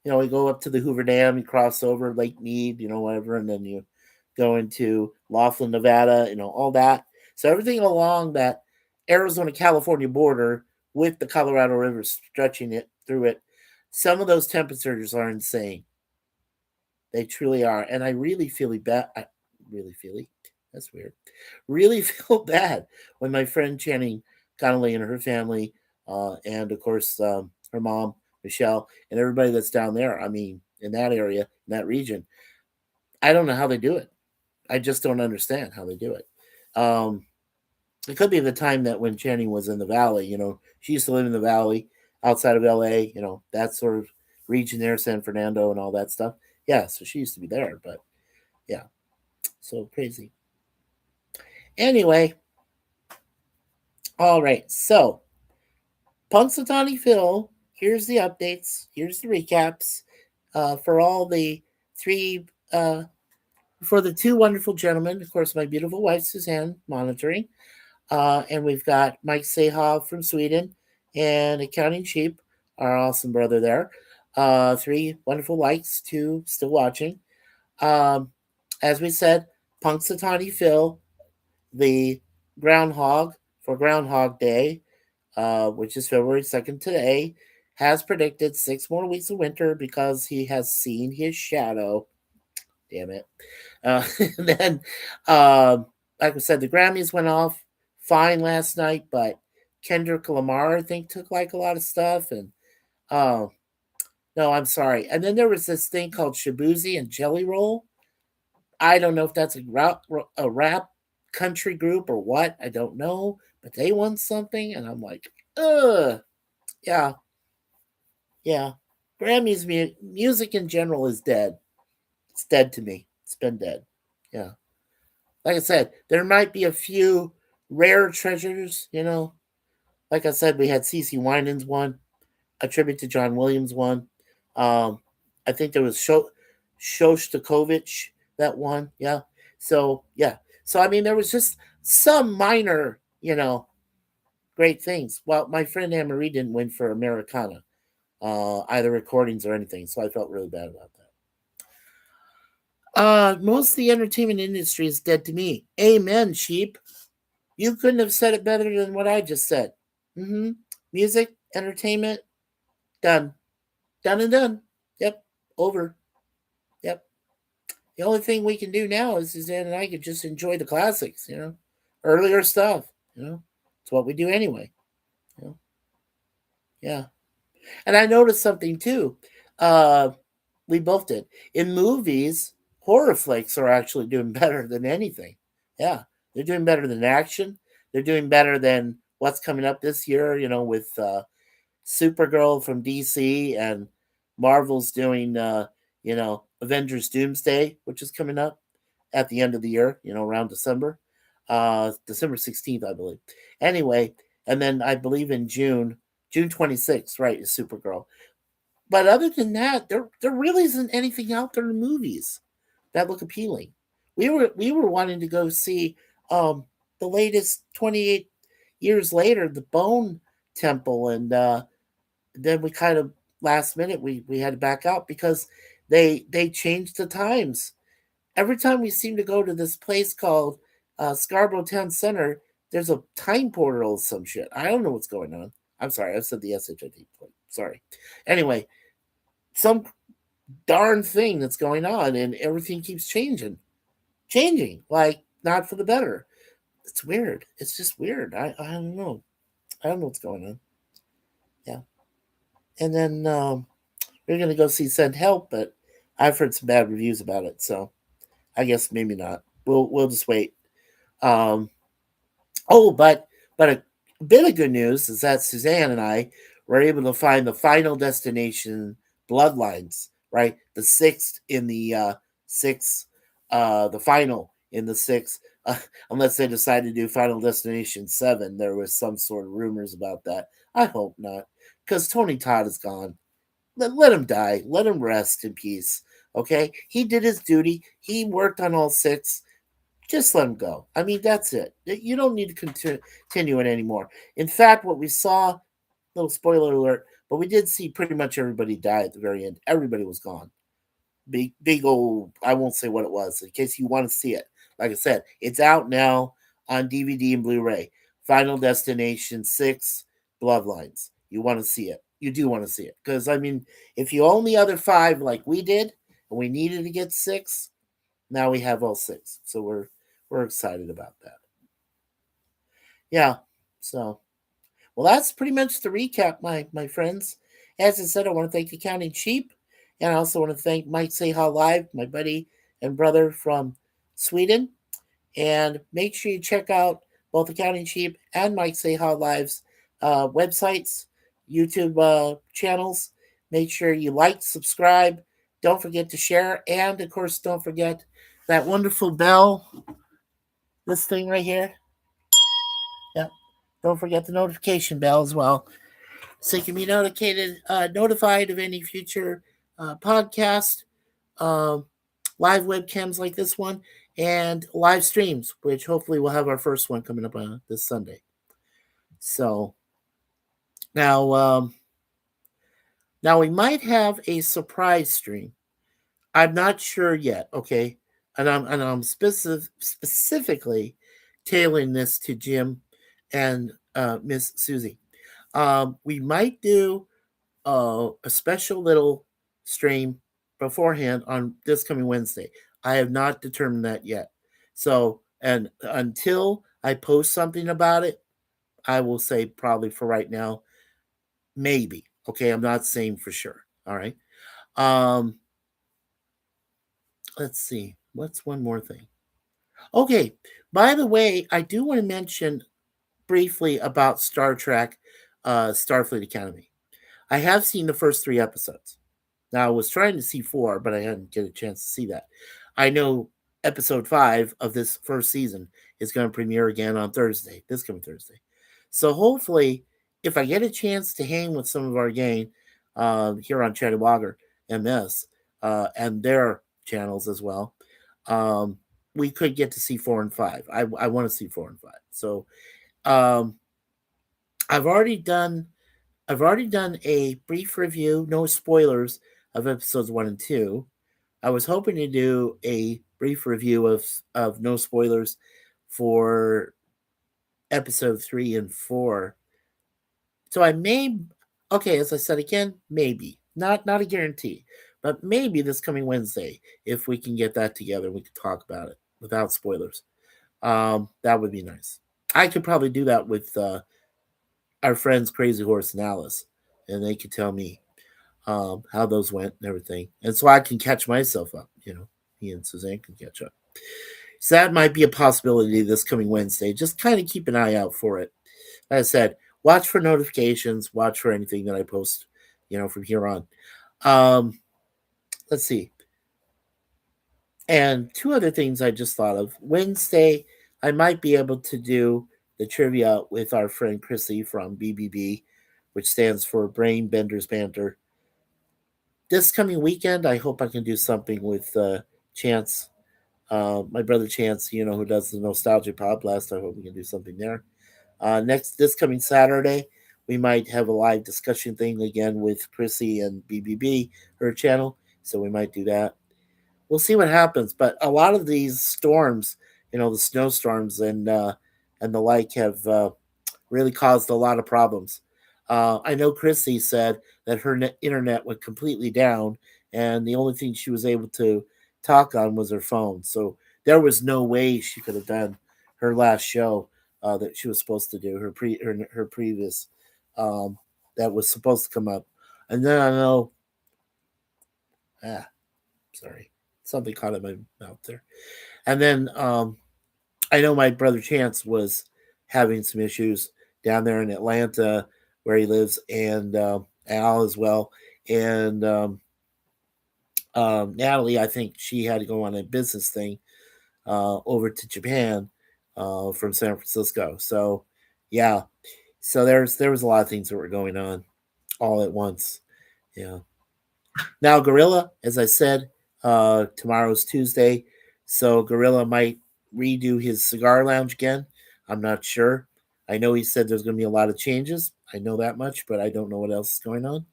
we go up to the Hoover Dam, you cross over Lake Mead, whatever, and then you go into Laughlin, Nevada, all that. So everything along that Arizona California border with the Colorado River stretching it through it, some of those temperatures are insane. They truly are. And I really feel bad. That's weird. Really feel bad when my friend Channing Connolly and her family, and of course, her mom, Michelle, and everybody that's down there. I mean, in that area, in that region, I don't know how they do it. I just don't understand how they do it. Um, it could be the time that when Channing was in the valley. She used to live in the valley outside of LA. That sort of region there, San Fernando, and all that stuff. Yeah, so she used to be there, but yeah, so crazy. Anyway, all right, so Punxsutawney Phil, here's the updates, here's the recaps for all the three, for the two wonderful gentlemen. Of course, my beautiful wife, Suzanne, monitoring. And we've got Mike Seha from Sweden and Accounting Sheep, our awesome brother there. Three wonderful likes, two still watching. Um, as we said, Punxsutawney Phil, the groundhog for Groundhog Day, which is February 2nd today, has predicted 6 more weeks of winter because he has seen his shadow. Damn it. And then, like I said, the Grammys went off fine last night, but Kendrick Lamar, I think, took like a lot of stuff. And, uh, no, I'm sorry. And then there was this thing called Shabuzi and Jelly Roll. I don't know if that's a rap country group or what. I don't know, but they won something, and I'm like, ugh, yeah, yeah. Grammys music in general is dead. It's dead to me. It's been dead. Yeah, like I said, there might be a few rare treasures. Like I said, we had CC Winans one, a tribute to John Williams one. Um, I think there was Shostakovich that one. Yeah. So yeah. So I mean, there was just some minor, great things. Well, my friend Anne Marie didn't win for Americana, either recordings or anything. So I felt really bad about that. Most of the entertainment industry is dead to me. Amen, sheep. You couldn't have said it better than what I just said. Mm-hmm. Music, entertainment, done. Done and done. Yep. Over. Yep. The only thing we can do now is Suzanne and I could just enjoy the classics. Earlier stuff. It's what we do anyway. You know? Yeah. And I noticed something too. Uh, we both did. In movies, horror flicks are actually doing better than anything. Yeah. They're doing better than action. They're doing better than what's coming up this year, with Supergirl from DC and Marvel's doing, Avengers Doomsday, which is coming up at the end of the year, around December. December 16th, I believe. Anyway, and then I believe in June 26th, right, is Supergirl. But other than that, there really isn't anything out there in movies that look appealing. We were wanting to go see the latest 28 years later, the Bone Temple, and then we kind of last minute we had to back out because they changed the times. Every time we seem to go to this place called Scarborough Town Center, there's a time portal or some shit. I don't know what's going on. I'm sorry, I said the SHIT. Sorry. Anyway, some darn thing that's going on, and everything keeps changing, like not for the better. It's weird. It's just weird. I don't know. I don't know what's going on. Yeah. And then we're gonna go see Send Help, but I've heard some bad reviews about it, so I guess maybe not. We'll just wait. Um, oh, but a bit of good news is that Suzanne and I were able to find the final destination Bloodlines, right? The sixth in the six, the final in the six. Unless they decide to do Final Destination 7, there was some sort of rumors about that. I hope not, because Tony Todd is gone. Let him die. Let him rest in peace. Okay, he did his duty. He worked on all six. Just let him go. I mean, that's it. You don't need to continue it anymore. In fact, what we saw, little spoiler alert, but we did see pretty much everybody die at the very end. Everybody was gone. Big old, I won't say what it was in case you want to see it. Like I said, it's out now on DVD and Blu-ray. Final Destination 6 Bloodlines. You want to see it. You do want to see it. Because, I mean, if you own the other five like we did, and we needed to get six, now we have all six. So we're excited about that. Yeah. So well, that's pretty much the recap, my friends. As I said, I want to thank Accounting Cheap, and I also want to thank Mike Seha Live, my buddy and brother from Sweden. And make sure you check out both Accounting Cheap and Mike Seha Live's websites, YouTube channels. Make sure you like, subscribe. Don't forget to share, and of course, don't forget that wonderful bell. This thing right here. Yep. Don't forget the notification bell as well, so you can be notified of any future podcast, uh, live webcams like this one, and live streams, which hopefully we'll have our first one coming up on this Sunday. So now, now we might have a surprise stream. I'm not sure yet. Okay, and I'm specifically tailoring this to Jim and Miss Susie. We might do a special little stream beforehand on this coming Wednesday. I have not determined that yet. So, and until I post something about it, I will say probably for right now, maybe. Okay, I'm not saying for sure. All right. Um, let's see. What's one more thing? Okay. By the way, I do want to mention briefly about Star Trek, Starfleet Academy. I have seen the first three episodes. Now, I was trying to see four, but I hadn't get a chance to see that. I know episode 5 of this first season is going to premiere again on Thursday, this coming Thursday. So hopefully, if I get a chance to hang with some of our gang here on ChattyBloggerMS and their channels as well, um, we could get to see 4 and 5. I want to see 4 and 5. So um, I've already done I've already done a brief review, no spoilers, of episodes 1 and 2. I was hoping to do a brief review of no spoilers for episode 3 and 4. So I may, okay, as I said again, maybe not a guarantee, but maybe this coming Wednesday, if we can get that together, we could talk about it without spoilers. That would be nice. I could probably do that with our friends Crazy Horse and Alice, and they could tell me how those went and everything. And so I can catch myself up, he and Suzanne can catch up. So that might be a possibility this coming Wednesday. Just kind of keep an eye out for it. Like I said, watch for notifications, watch for anything that I post, from here on. Um, let's see. And two other things I just thought of. Wednesday, I might be able to do the trivia with our friend Chrissy from BBB, which stands for Brain Benders Banter. This coming weekend, I hope I can do something with Chance, my brother Chance, who does the Nostalgia Pod Blast. I hope we can do something there. This coming Saturday, we might have a live discussion thing again with Chrissy and BBB, her channel. So we might do that. We'll see what happens. But a lot of these storms, the snowstorms and the like, have really caused a lot of problems. I know Chrissy said that her internet went completely down, and the only thing she was able to talk on was her phone. So there was no way she could have done her last show that she was supposed to do, her previous um, that was supposed to come up. And then I know, sorry, something caught in my mouth there. And then I know my brother Chance was having some issues down there in Atlanta where he lives, and Al as well. And Natalie, I think she had to go on a business thing over to Japan from San Francisco. So, yeah. So there was a lot of things that were going on all at once. Yeah. Now, Gorilla, as I said, Tomorrow's Tuesday, so Gorilla might redo his cigar lounge again. I'm not sure. I know he said there's going to be a lot of changes. I know that much, but I don't know what else is going on.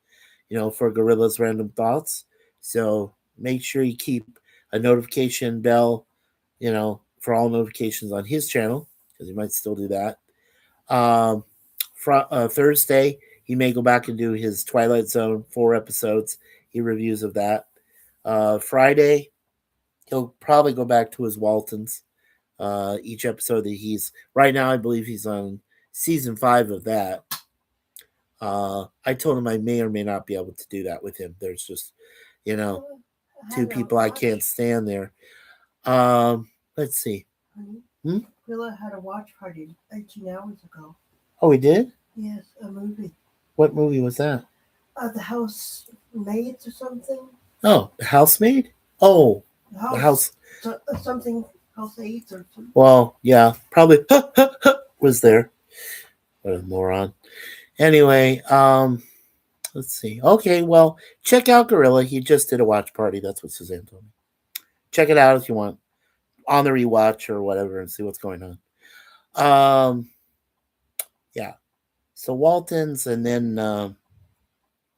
For Gorilla's Random Thoughts. So make sure you keep a notification bell, for all notifications on his channel, because he might still do that. Thursday, he may go back and do his Twilight Zone 4 episodes. He reviews of that. Friday, he'll probably go back to his Waltons. Each episode that he's right now, I believe he's on season 5 of that. I told him I may or may not be able to do that with him. There's just, you know, two people I can't stand there. Let's see. Hmm? Willa had a watch party 18 hours ago. Oh, he did? Yes, a movie. What movie was that? The Housemaids or something. Oh, The Housemaid? Oh, the house. Something House Aids or something. Well, yeah, probably was there. What a moron. Anyway, let's see. Okay, well, check out Gorilla. He just did a watch party. That's what Suzanne told me. Check it out if you want on the rewatch or whatever and see what's going on. Yeah. So Walton's, and then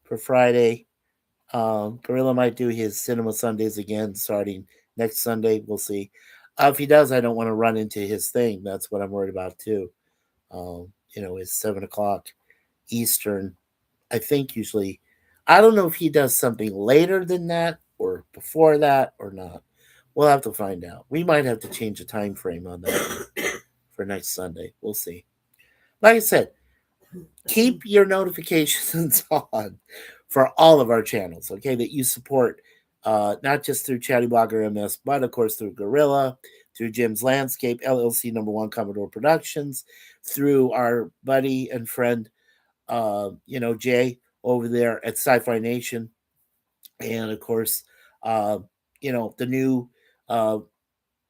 for Friday, Gorilla might do his Cinema Sundays again starting next Sunday. We'll see. If he does, I don't want to run into his thing. That's what I'm worried about too. It's 7 o'clock Eastern. I think usually, I don't know if he does something later than that or before that or not. We'll have to find out. We might have to change the time frame on that for next Sunday. We'll see. Like I said, keep your notifications on for all of our channels, okay, that you support, not just through ChattyBloggerMS, but of course through Gorilla, through Jim's Landscape, LLC #1 Commodore Productions, through our buddy and friend, Jay over there at Sci-Fi Nation, and of course, the new,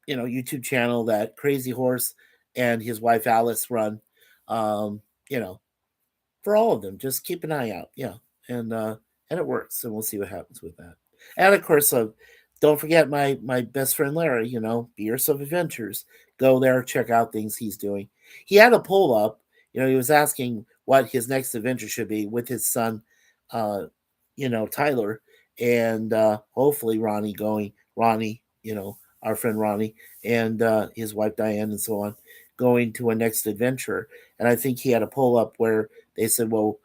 YouTube channel that Crazy Horse and his wife Alice run. Um, you know, for all of them, just keep an eye out. Yeah, and it works, and we'll see what happens with that. And of course, don't forget my best friend Larry. Beers of Adventures. Go there, check out things he's doing. He had a poll up. He was asking what his next adventure should be with his son, uh, Tyler, and hopefully Ronnie, our friend Ronnie, and his wife Diane, and so on, going to a next adventure. And I think he had a poll up where they said, well,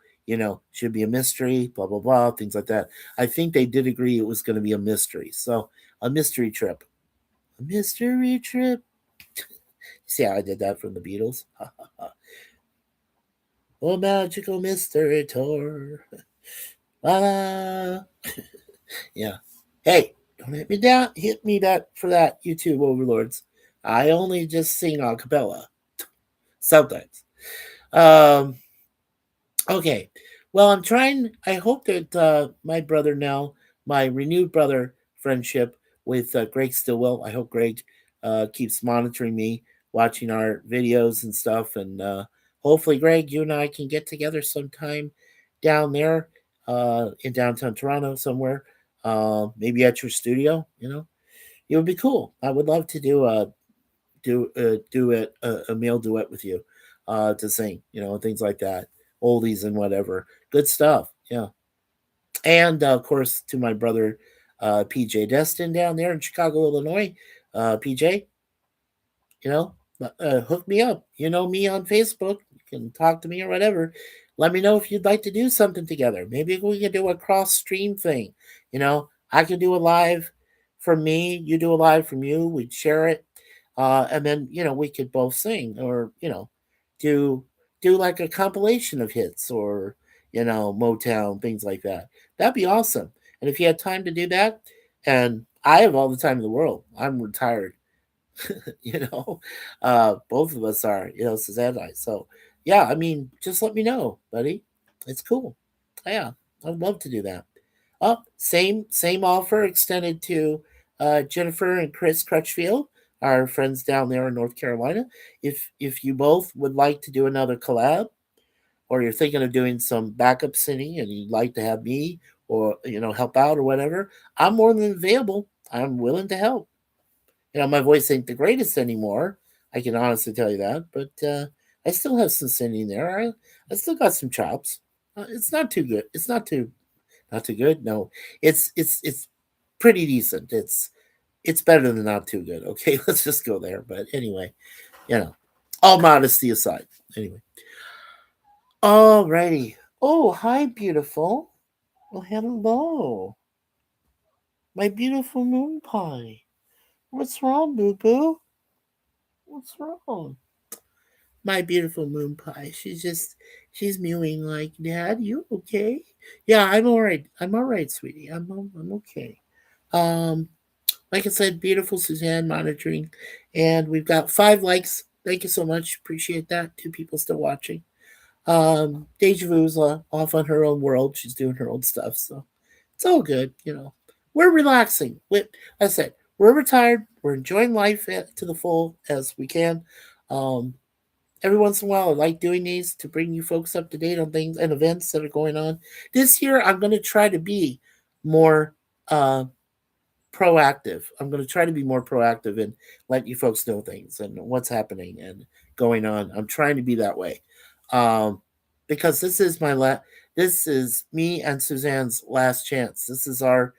should be a mystery, blah, blah, blah, things like that. I think they did agree it was going to be a mystery. So, a mystery trip. A mystery trip. See how I did that from the Beatles? A magical mystery tour. La. Yeah. Hey, don't hit me down. Hit me that for that, YouTube overlords. I only just sing a cappella. Sometimes. Um, Okay. Well, I'm trying. I hope that my brother now, my renewed brother friendship with Greg Stillwell, I hope Greg keeps monitoring me, watching our videos and stuff. And hopefully, Greg, you and I can get together sometime down there in downtown Toronto somewhere, maybe at your studio. It would be cool. I would love to do a duet, a male duet with you, to sing, things like that, oldies and whatever, good stuff. Yeah, and of course to my brother, PJ Destin down there in Chicago, Illinois. PJ, you know, hook me up. You know me on Facebook. You can talk to me or whatever. Let me know if you'd like to do something together. Maybe we can do a cross stream thing. I can do a live from me. You do a live from you. We'd share it, and then we could both sing, or do like a compilation of hits, or Motown, things like that. That'd be awesome. And if you had time to do that, and I have all the time in the world. I'm retired. you know, both of us are, Suzanne and I. So, yeah, I mean, just let me know, buddy. It's cool. Yeah, I'd love to do that. Same offer extended to Jennifer and Chris Crutchfield, our friends down there in North Carolina. If you both would like to do another collab, or you're thinking of doing some backup singing and you'd like to have me or help out or whatever, I'm more than available. I'm willing to help. My voice ain't the greatest anymore. I can honestly tell you that, but I still have some singing there. I still got some chops. It's not too good. It's not too good. No, it's pretty decent. It's better than not too good. Okay, let's just go there. But anyway, you know, all modesty aside. Anyway, alrighty. Oh, hi, beautiful. Oh, hello, my beautiful moon pie. What's wrong, boo boo? What's wrong? My beautiful moon pie. She's mewing like, Dad, you okay? Yeah, I'm all right. I'm all right, sweetie. I'm okay. Um, like I said, beautiful Suzanne monitoring, and we've got 5 likes. Thank you so much. Appreciate that. 2 people still watching. Deja Vu's off on her own world. She's doing her own stuff, so it's all good. We're relaxing. I said, we're retired. We're enjoying life to the full as we can. Um, every once in a while, I like doing these to bring you folks up to date on things and events that are going on. This year, I'm going to try to be more uh, proactive. I'm going to try to be more proactive and let you folks know things and what's happening and going on. I'm trying to be that way, um, because this is me and Suzanne's last chance. This is our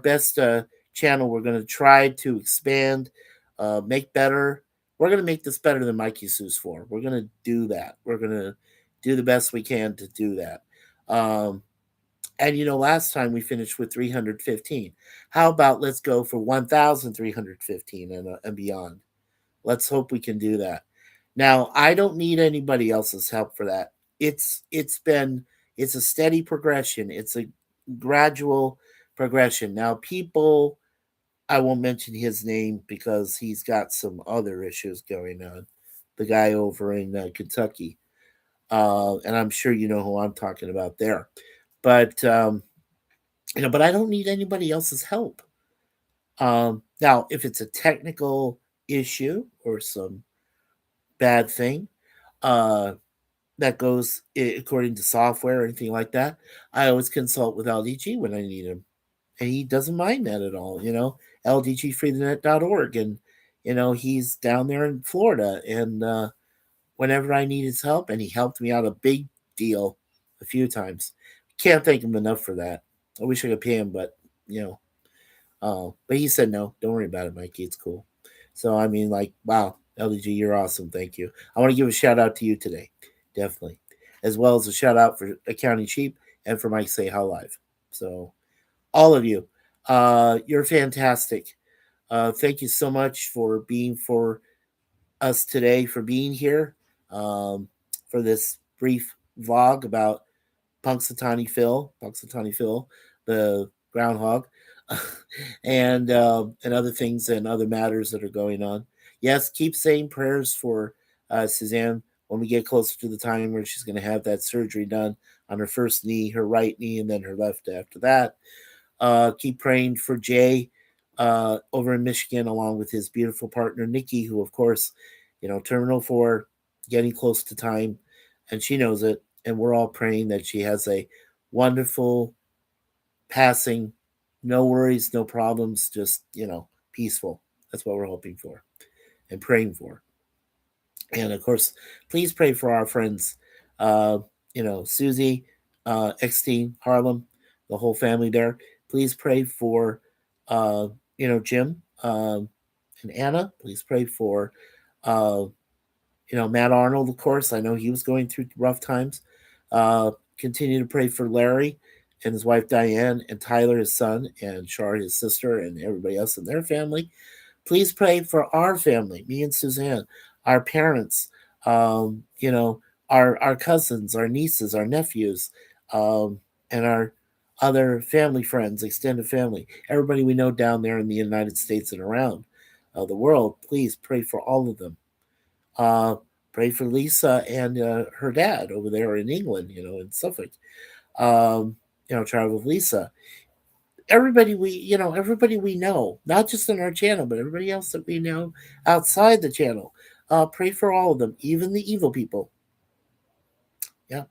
best channel. We're going to try to expand, make better. We're going to make this better than Mikey Sue's for. We're going to do that. We're going to do the best we can to do that. And last time we finished with 315. How about let's go for 1,315 and beyond? Let's hope we can do that. Now, I don't need anybody else's help for that. It's a steady progression. It's a gradual progression. Now, people, I won't mention his name because he's got some other issues going on. The guy over in Kentucky, and I'm sure you know who I'm talking about there. But I don't need anybody else's help. Now, if it's a technical issue or some bad thing uh, that goes according to software or anything like that, I always consult with LDG when I need him, and he doesn't mind that at all. LDGfreethenet.org, and he's down there in Florida, and whenever I need his help, and he helped me out a big deal a few times. Can't thank him enough for that. I wish I could pay him, but you know, but he said no. Don't worry about it, Mikey. It's cool. So I mean, like, wow, LDG, you're awesome. Thank you. I want to give a shout out to you today, definitely, as well as a shout out for Accounting Cheap and for Mike Say How Live. So all of you, you're fantastic. Thank you so much for being for us today, for being here, um, for this brief vlog about Punxsutawney Phil, the groundhog, and other things and other matters that are going on. Yes, keep saying prayers for Suzanne when we get closer to the time where she's going to have that surgery done on her first knee, her right knee, and then her left after that. Keep praying for Jay over in Michigan, along with his beautiful partner Nikki, who, of course, Terminal 4, getting close to time, and she knows it. And we're all praying that she has a wonderful passing, no worries, no problems, just peaceful. That's what we're hoping for and praying for. And of course, please pray for our friends, uh, Susie, Eckstein, Harlem, the whole family there. Please pray for, uh, Jim and Anna. Please pray for, uh, Matt Arnold, of course. I know he was going through rough times. Uh, Continue to pray for Larry and his wife Diane and Tyler, his son, and Char, his sister, and everybody else in their family. Please pray for our family, me and Suzanne, our parents, our cousins, our nieces, our nephews, and our other family friends, extended family, everybody we know down there in the United States and around the world. Please pray for all of them. Uh, Pray for Lisa and her dad over there in England, in Suffolk. Um, Travel with Lisa. Everybody we know, not just in our channel, but everybody else that we know outside the channel. Pray for all of them, even the evil people. Yeah,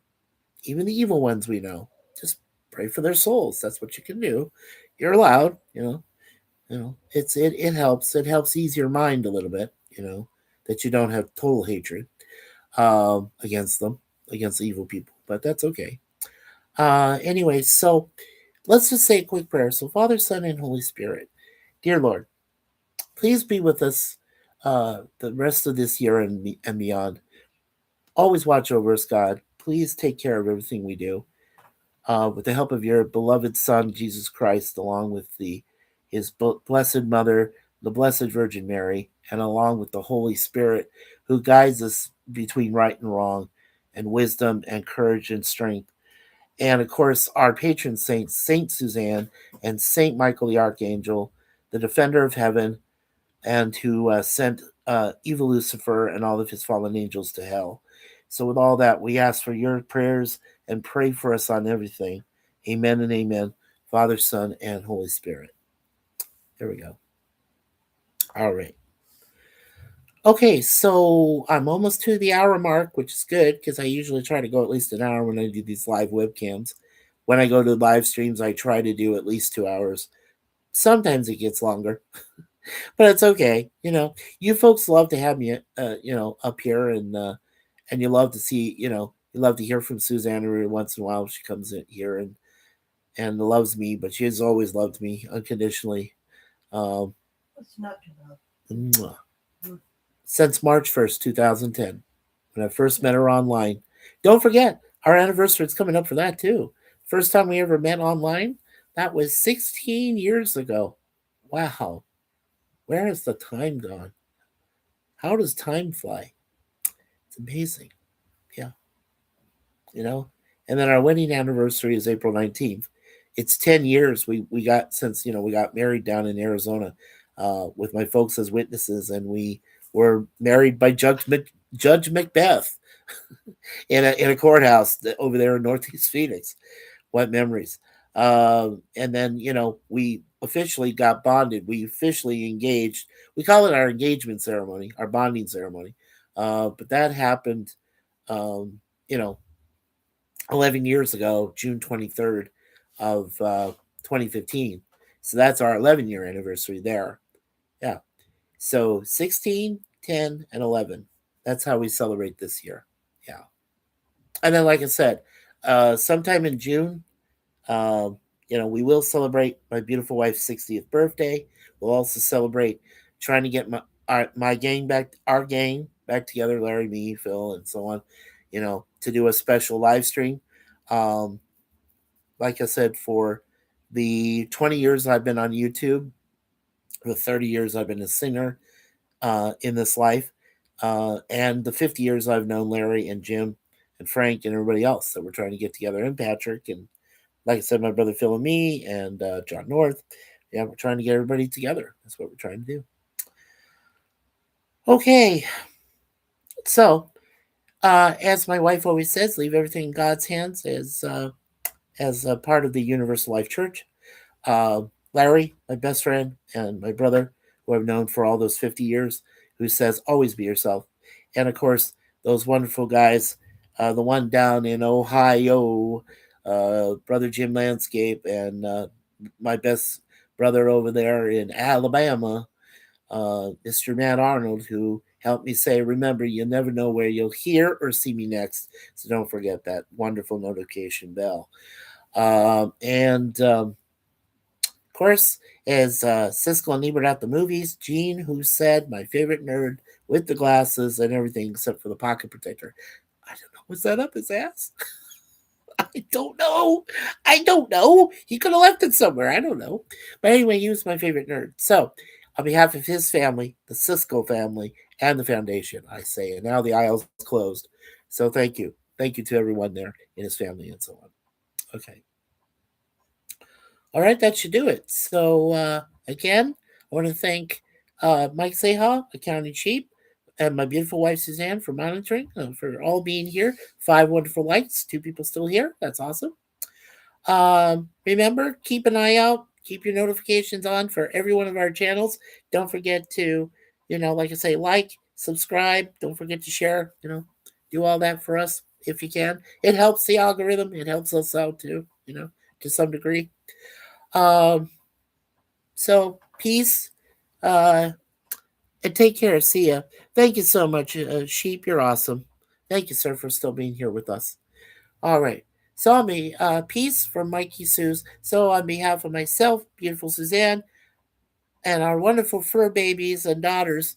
even the evil ones we know. Just pray for their souls. That's what you can do. You're allowed. It helps. It helps ease your mind a little bit. That you don't have total hatred against them, against evil people. But that's okay. Anyway, so let's just say a quick prayer. So, Father, Son, and Holy Spirit, dear Lord, please be with us the rest of this year and beyond. Always watch over us, God. Please take care of everything we do. With the help of your beloved Son, Jesus Christ, along with his blessed Mother, the Blessed Virgin Mary, and along with the Holy Spirit, who guides us between right and wrong, and wisdom and courage and strength. And of course, our patron saints, Saint Suzanne and Saint Michael the Archangel, the defender of heaven, and who sent evil Lucifer and all of his fallen angels to hell. So, with all that, we ask for your prayers and pray for us on everything. Amen and amen. Father, Son, and Holy Spirit. There we go. All right. Okay, so I'm almost to the hour mark, which is good because I usually try to go at least an hour when I do these live webcams. When I go to live streams, I try to do at least 2 hours. Sometimes it gets longer, but it's okay. You folks love to have me, up here, and you love to see, you love to hear from Suzanne every once in a while. She comes in here and loves me, but she has always loved me unconditionally. Um, It's not too loud. since March 1st, 2010, when I first met her online. Don't forget, our anniversary is coming up for that too. First time we ever met online, that was 16 years ago. Wow, where has the time gone? How does time fly? It's amazing. Yeah, you know. And then our wedding anniversary is April 19th. It's 10 years we got since we got married down in Arizona, with my folks as witnesses, and we were married by Judge Macbeth in a courthouse over there in Northeast Phoenix. What memories! And then we officially got bonded. We officially engaged. We call it our engagement ceremony, our bonding ceremony. But that happened, um, you know, 11 years ago, June 23rd of 2015. So that's our 11-year anniversary there. Yeah. So 16, 10, and 11. That's how we celebrate this year. Yeah. And then, like I said, sometime in June, um, we will celebrate my beautiful wife's 60th birthday. We'll also celebrate trying to get my gang back, our gang back together, Larry, me, Phil, and so on, to do a special live stream. Um, like I said, for the 20 years I've been on YouTube, the 30 years I've been a singer in this life, and the 50 years I've known Larry and Jim and Frank and everybody else that we're trying to get together, and Patrick, and like I said, my brother Phil and me, and John North. Yeah, we're trying to get everybody together. That's what we're trying to do. Okay, so as my wife always says, leave everything in God's hands as a part of the Universal Life Church. Uh, Larry, my best friend, and my brother, who I've known for all those 50 years, who says, always be yourself. And of course, those wonderful guys, the one down in Ohio, Brother Jim Landscape, and my best brother over there in Alabama, Mr. Matt Arnold, who helped me say, remember, you never know where you'll hear or see me next. So don't forget that wonderful notification bell. And of course, as Siskel and Ebert at the movies, Gene, who said, my favorite nerd with the glasses and everything except for the pocket protector. I don't know. Was that up his ass? I don't know. I don't know. He could have left it somewhere. I don't know. But anyway, he was my favorite nerd. So, on behalf of his family, the Siskel family, and the foundation, I say, and now the aisle's closed. So, thank you. Thank you to everyone there in his family and so on. Okay. All right, that should do it. So again, I want to thank Mike Seha, Accounting Sheep, and my beautiful wife Suzanne for monitoring, for all being here. 5 wonderful likes, 2 people still here. That's awesome. Remember, keep an eye out, keep your notifications on for every one of our channels. Don't forget to, like I say, like, subscribe. Don't forget to share. Do all that for us if you can. It helps the algorithm. It helps us out too. To some degree. Um, so peace, uh, and take care. See ya. Thank you so much, Sheep. You're awesome. Thank you, sir, for still being here with us. All right. So on me, peace from Mikey Suze. So on behalf of myself, beautiful Suzanne, and our wonderful fur babies and daughters,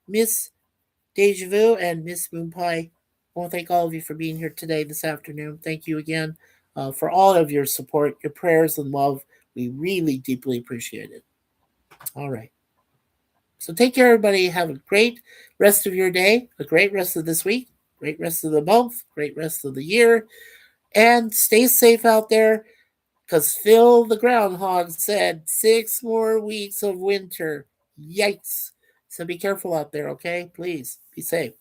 Miss Deja Vu and Miss Moon Pie, I want to thank all of you for being here today, this afternoon. Thank you again for all of your support, your prayers, and love. We really deeply appreciate it. All right. So take care, everybody. Have a great rest of your day, a great rest of this week, great rest of the month, great rest of the year, and stay safe out there because Phil the Groundhog said 6 more weeks of winter. Yikes. So be careful out there, okay? Please be safe.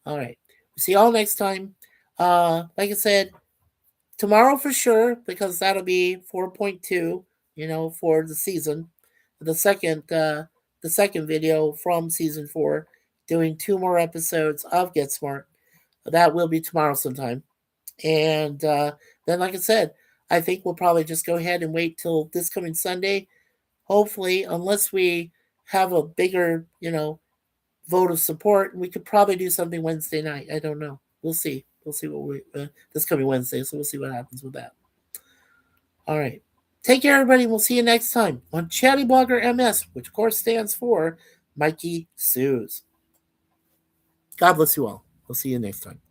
All right. See y'all next time. Like I said, tomorrow for sure, because that'll be 4.2, for the season. The second the second video from season 4, doing 2 more episodes of Get Smart. That will be tomorrow sometime. And then, like I said, I think we'll probably just go ahead and wait till this coming Sunday. Hopefully, unless we have a bigger, vote of support, we could probably do something Wednesday night. I don't know. We'll see. We'll see what we this coming Wednesday. So we'll see what happens with that. All right. Take care, everybody. We'll see you next time on ChattyBloggerMS, which of course stands for Mikey Suze. God bless you all. We'll see you next time.